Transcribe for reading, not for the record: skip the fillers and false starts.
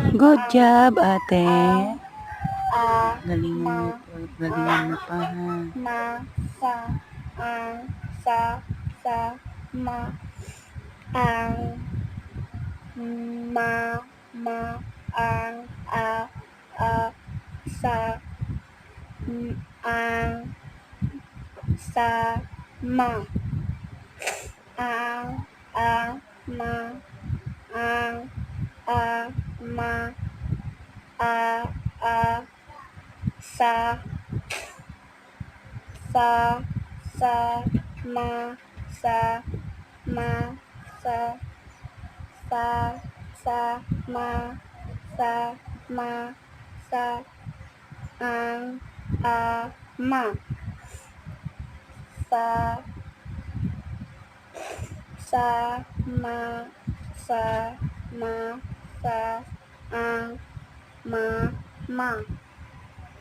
Good job, ate. a, Galingan mo, galingan mo pa, ha. ma, sa, sa, ma, ang, ma, ang, sa, ang, sa, ma, ang, ma, ang, ma, sa, ma, sa, ma, sa, ma, sa, ang, ma, sa, ma, sa, ang, ma.